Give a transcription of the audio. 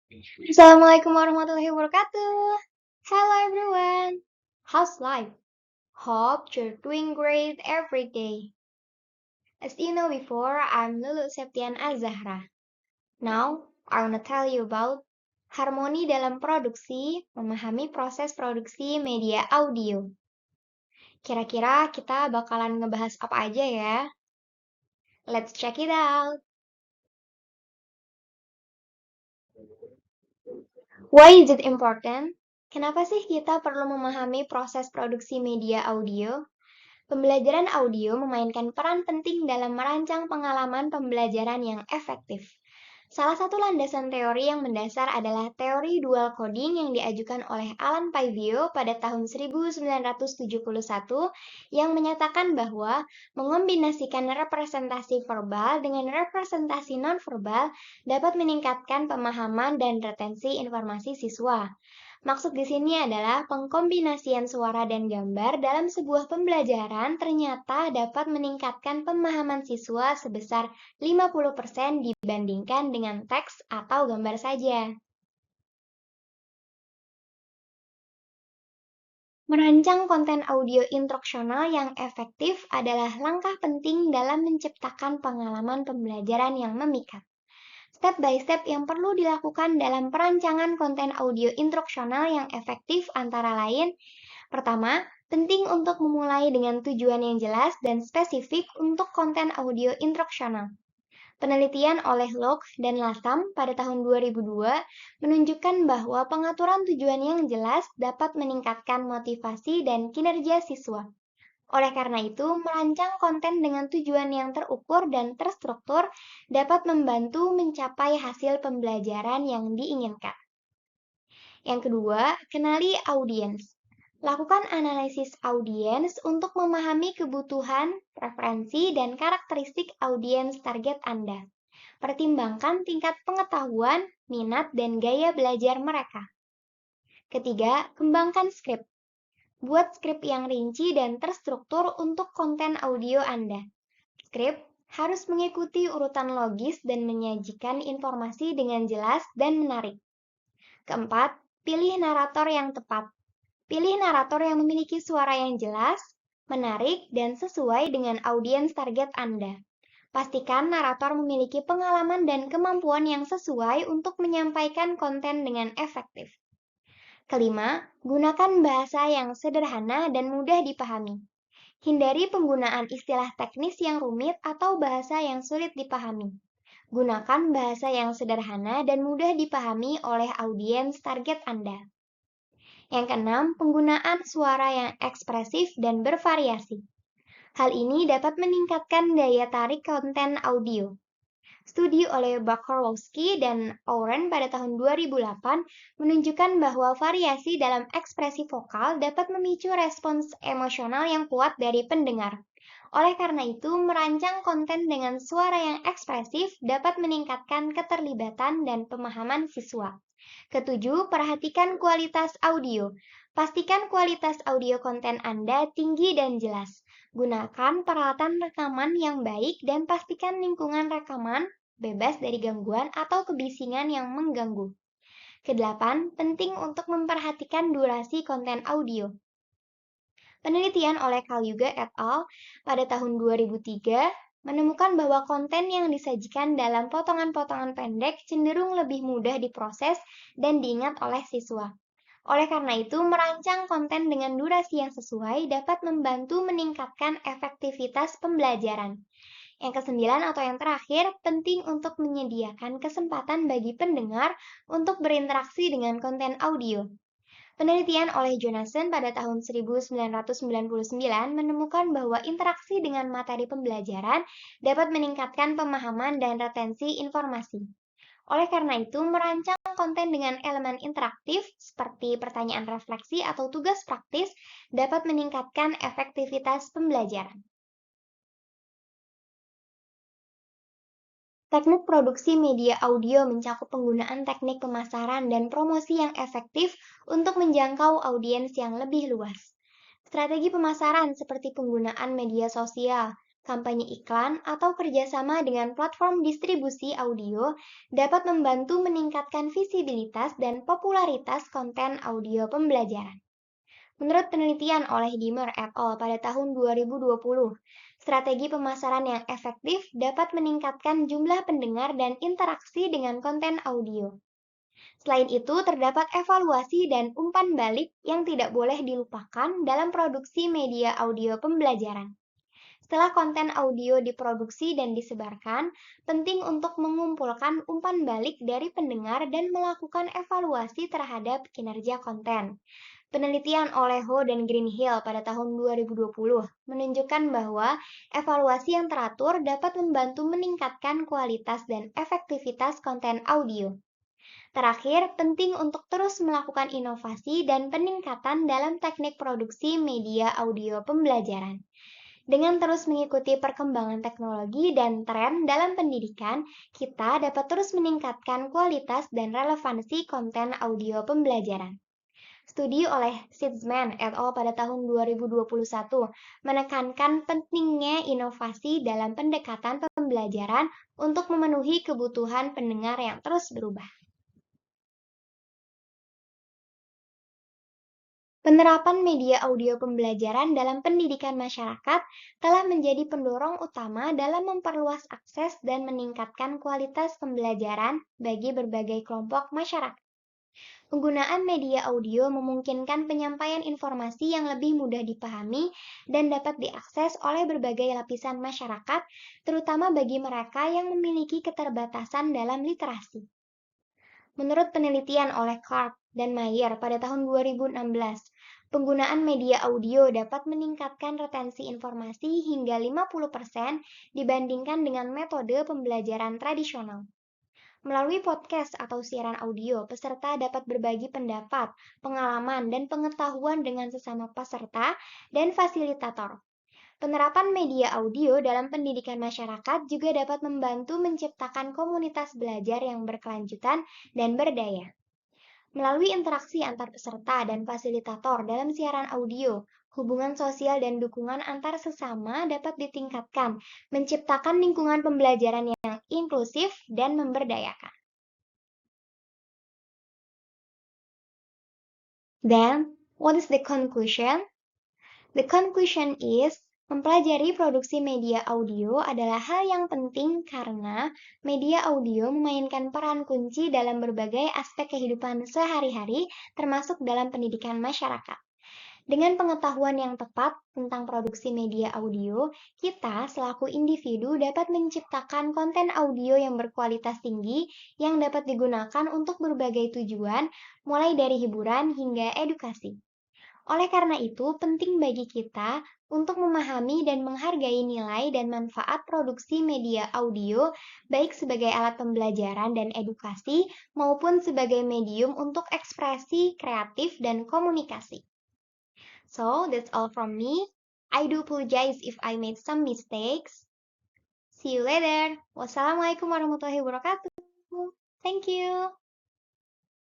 Assalamualaikum warahmatullahi wabarakatuh. Hello everyone. How's life? Hope you're doing great every day. As you know before, I'm Lulu Septian Azahra. Now, I wanna tell you about harmoni dalam produksi, memahami proses produksi media audio. Kira-kira kita bakalan ngebahas apa aja ya? Let's check it out. Why is it important? Kenapa sih kita perlu memahami proses produksi media audio? Pembelajaran audio memainkan peran penting dalam merancang pengalaman pembelajaran yang efektif. Salah satu landasan teori yang mendasar adalah teori dual coding yang diajukan oleh Alan Paivio pada tahun 1971 yang menyatakan bahwa mengombinasikan representasi verbal dengan representasi nonverbal dapat meningkatkan pemahaman dan retensi informasi siswa. Maksud di sini adalah pengkombinasian suara dan gambar dalam sebuah pembelajaran ternyata dapat meningkatkan pemahaman siswa sebesar 50% dibandingkan dengan teks atau gambar saja. Merancang konten audio instruksional yang efektif adalah langkah penting dalam menciptakan pengalaman pembelajaran yang memikat. Step by step yang perlu dilakukan dalam perancangan konten audio instruksional yang efektif antara lain: pertama, penting untuk memulai dengan tujuan yang jelas dan spesifik untuk konten audio instruksional. Penelitian oleh Locke dan Latham pada tahun 2002 menunjukkan bahwa pengaturan tujuan yang jelas dapat meningkatkan motivasi dan kinerja siswa. Oleh karena itu, merancang konten dengan tujuan yang terukur dan terstruktur dapat membantu mencapai hasil pembelajaran yang diinginkan. Yang kedua, kenali audiens. Lakukan analisis audiens untuk memahami kebutuhan, preferensi, dan karakteristik audiens target Anda. Pertimbangkan tingkat pengetahuan, minat, dan gaya belajar mereka. Ketiga, kembangkan skrip. Buat skrip yang rinci dan terstruktur untuk konten audio Anda. Skrip harus mengikuti urutan logis dan menyajikan informasi dengan jelas dan menarik. Keempat, pilih narator yang tepat. Pilih narator yang memiliki suara yang jelas, menarik, dan sesuai dengan audiens target Anda. Pastikan narator memiliki pengalaman dan kemampuan yang sesuai untuk menyampaikan konten dengan efektif. Kelima, gunakan bahasa yang sederhana dan mudah dipahami. Hindari penggunaan istilah teknis yang rumit atau bahasa yang sulit dipahami. Gunakan bahasa yang sederhana dan mudah dipahami oleh audiens target Anda. Yang keenam, penggunaan suara yang ekspresif dan bervariasi. Hal ini dapat meningkatkan daya tarik konten audio. Studi oleh Bakarowski dan Oren pada tahun 2008 menunjukkan bahwa variasi dalam ekspresi vokal dapat memicu respons emosional yang kuat dari pendengar. Oleh karena itu, merancang konten dengan suara yang ekspresif dapat meningkatkan keterlibatan dan pemahaman siswa. Ketujuh, perhatikan kualitas audio. Pastikan kualitas audio konten Anda tinggi dan jelas. Gunakan peralatan rekaman yang baik dan pastikan lingkungan rekaman bebas dari gangguan atau kebisingan yang mengganggu. Kedelapan, penting untuk memperhatikan durasi konten audio. Penelitian oleh Carl Yuga et al. Pada tahun 2003 menemukan bahwa konten yang disajikan dalam potongan-potongan pendek cenderung lebih mudah diproses dan diingat oleh siswa. Oleh karena itu, merancang konten dengan durasi yang sesuai dapat membantu meningkatkan efektivitas pembelajaran. Yang kesembilan atau yang terakhir, penting untuk menyediakan kesempatan bagi pendengar untuk berinteraksi dengan konten audio. Penelitian oleh Jonasson pada tahun 1999 menemukan bahwa interaksi dengan materi pembelajaran dapat meningkatkan pemahaman dan retensi informasi. Oleh karena itu, merancang konten dengan elemen interaktif seperti pertanyaan refleksi atau tugas praktis dapat meningkatkan efektivitas pembelajaran. Teknik produksi media audio mencakup penggunaan teknik pemasaran dan promosi yang efektif untuk menjangkau audiens yang lebih luas. Strategi pemasaran seperti penggunaan media sosial, Kampanye iklan atau kerjasama dengan platform distribusi audio dapat membantu meningkatkan visibilitas dan popularitas konten audio pembelajaran. Menurut penelitian oleh Dimmer et al. Pada tahun 2020, strategi pemasaran yang efektif dapat meningkatkan jumlah pendengar dan interaksi dengan konten audio. Selain itu, terdapat evaluasi dan umpan balik yang tidak boleh dilupakan dalam produksi media audio pembelajaran. Setelah konten audio diproduksi dan disebarkan, penting untuk mengumpulkan umpan balik dari pendengar dan melakukan evaluasi terhadap kinerja konten. Penelitian oleh Ho dan Greenhill pada tahun 2020 menunjukkan bahwa evaluasi yang teratur dapat membantu meningkatkan kualitas dan efektivitas konten audio. Terakhir, penting untuk terus melakukan inovasi dan peningkatan dalam teknik produksi media audio pembelajaran. Dengan terus mengikuti perkembangan teknologi dan tren dalam pendidikan, kita dapat terus meningkatkan kualitas dan relevansi konten audio pembelajaran. Studi oleh Sitzman et al. Pada tahun 2021 menekankan pentingnya inovasi dalam pendekatan pembelajaran untuk memenuhi kebutuhan pendengar yang terus berubah. Penerapan media audio pembelajaran dalam pendidikan masyarakat telah menjadi pendorong utama dalam memperluas akses dan meningkatkan kualitas pembelajaran bagi berbagai kelompok masyarakat. Penggunaan media audio memungkinkan penyampaian informasi yang lebih mudah dipahami dan dapat diakses oleh berbagai lapisan masyarakat, terutama bagi mereka yang memiliki keterbatasan dalam literasi. Menurut penelitian oleh Clark dan Mayer pada tahun 2016, penggunaan media audio dapat meningkatkan retensi informasi hingga 50% dibandingkan dengan metode pembelajaran tradisional. Melalui podcast atau siaran audio, peserta dapat berbagi pendapat, pengalaman, dan pengetahuan dengan sesama peserta dan fasilitator. Penerapan media audio dalam pendidikan masyarakat juga dapat membantu menciptakan komunitas belajar yang berkelanjutan dan berdaya. Melalui interaksi antar peserta dan fasilitator dalam siaran audio, hubungan sosial dan dukungan antar sesama dapat ditingkatkan, menciptakan lingkungan pembelajaran yang inklusif dan memberdayakan. Then, what is the conclusion? The conclusion is, mempelajari produksi media audio adalah hal yang penting karena media audio memainkan peran kunci dalam berbagai aspek kehidupan sehari-hari, termasuk dalam pendidikan masyarakat. Dengan pengetahuan yang tepat tentang produksi media audio, kita selaku individu dapat menciptakan konten audio yang berkualitas tinggi yang dapat digunakan untuk berbagai tujuan, mulai dari hiburan hingga edukasi. Oleh karena itu, penting bagi kita untuk memahami dan menghargai nilai dan manfaat produksi media audio, baik sebagai alat pembelajaran dan edukasi, maupun sebagai medium untuk ekspresi kreatif dan komunikasi. So, that's all from me. I do apologize if I made some mistakes. See you later. Wassalamualaikum warahmatullahi wabarakatuh. Thank you.